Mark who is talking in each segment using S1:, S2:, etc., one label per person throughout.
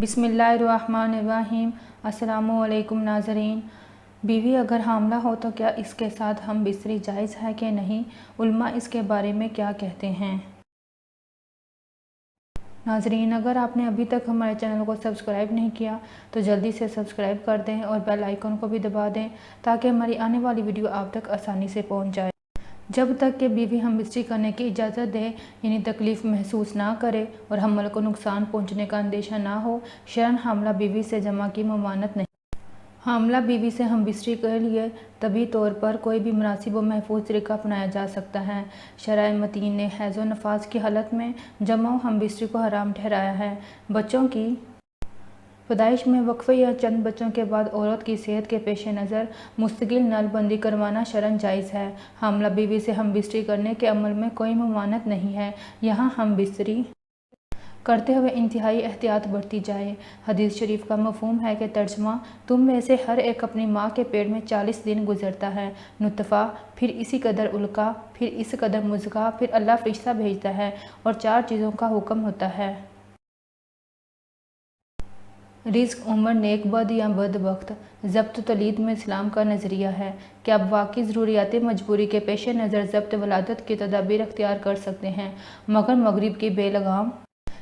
S1: बिस्मिल्लाहिर्रहमानिर्रहीम। अस्सलामुअलैकुम नाज़रीन। बीवी अगर हामला हो तो क्या इसके साथ हम बिस्तरी जायज़ है कि नहीं, उलमा इसके बारे में क्या कहते हैं। नाज़रीन, अगर आपने अभी तक हमारे चैनल को सब्सक्राइब नहीं किया तो जल्दी से सब्सक्राइब कर दें और बेल आइकन को भी दबा दें ताकि हमारी आने वाली वीडियो आप तक आसानी से पहुंच जाए। जब तक कि बीवी हम बिस्तरी करने की इजाज़त दे, यानी तकलीफ़ महसूस ना करे और हमल को नुकसान पहुंचने का अंदेशा ना हो, शरन हामला बीवी से जमा की ममानत नहीं। हामला बीवी से हम बिस्तरी के लिए तभी तौर पर कोई भी मुनासिब व महफूज तरीका अपनाया जा सकता है। शरअ मतीन ने हैज़ व नफास की हालत में जमा हम बिस्तरी को हराम ठहराया है। बच्चों की पैदाइश में वक्फे या चंद बच्चों के बाद औरत की सेहत के पेश नज़र मुस्तकिल नलबंदी करवाना शरन जायज़ है। हामला बीवी से हम बिस्तरी करने के अमल में कोई ममानत नहीं है। यहाँ हम बिस्तरी करते हुए इंतहाई एहतियात बरती जाए। हदीस शरीफ का मफहूम है कि तर्जमा, तुम में से हर एक अपनी माँ के पेट में 40 दिन गुजरता है, नुतफ़ा, फिर इसी कदर उल्का, फिर इस कदर मुज़गा, फिर अल्लाह फरिश्ता भेजता है और 4 चीज़ों का हुक्म होता है। रिज़्क, उम्र, नेक बद या बद वक्त। ज़ब्त तौलीद में इस्लाम का नज़रिया है कि आप वाकई ज़रूरियात मजबूरी के पेश नज़र ज़ब्त वलादत की तदाबीर अख्तियार कर सकते हैं, मगर मगरिब की बेलगाम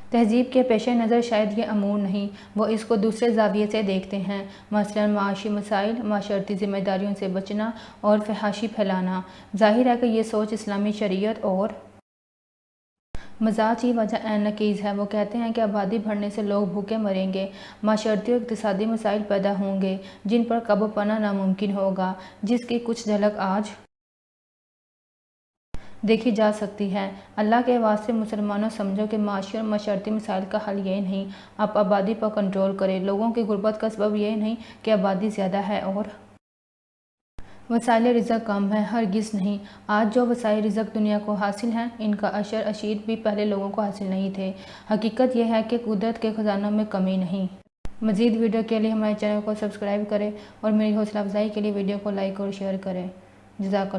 S1: तहजीब के पेश नज़र शायद ये अमूर नहीं, वो इसको दूसरे ज़ाविये से देखते हैं। मसलन माशी मसाइल, माशरती ज़िम्मेदारियों से बचना और फहाशी फैलाना। ज़ाहिर है कि ये सोच इस्लामी शरीयत और मजाज की वजह ऐन नकीज़ है। वो कहते हैं कि आबादी बढ़ने से लोग भूखे मरेंगे, माशरती और इक़्तिसादी मसाइल पैदा होंगे जिन पर काबू पाना नामुमकिन होगा, जिसकी कुछ झलक आज देखी जा सकती है। अल्लाह के वास्ते मुसलमानों, समझो कि माशी और माशरती मसाइल का हल ये नहीं आप आबादी पर कंट्रोल करें। लोगों की गुर्बत का सबब ये नहीं कि आबादी ज़्यादा है और वसाइल रिज़्क़ कम है, हरगिज़ नहीं। आज जो वसाइल रिज़्क़ दुनिया को हासिल हैं, इनका अशर अशीर भी पहले लोगों को हासिल नहीं थे। हकीकत यह है कि कुदरत के ख़जानों में कमी नहीं। मज़ीद वीडियो के लिए हमारे चैनल को सब्सक्राइब करें और मेरी हौसला अफजाई के लिए वीडियो को लाइक और शेयर करें। जज़ाकल्लाह।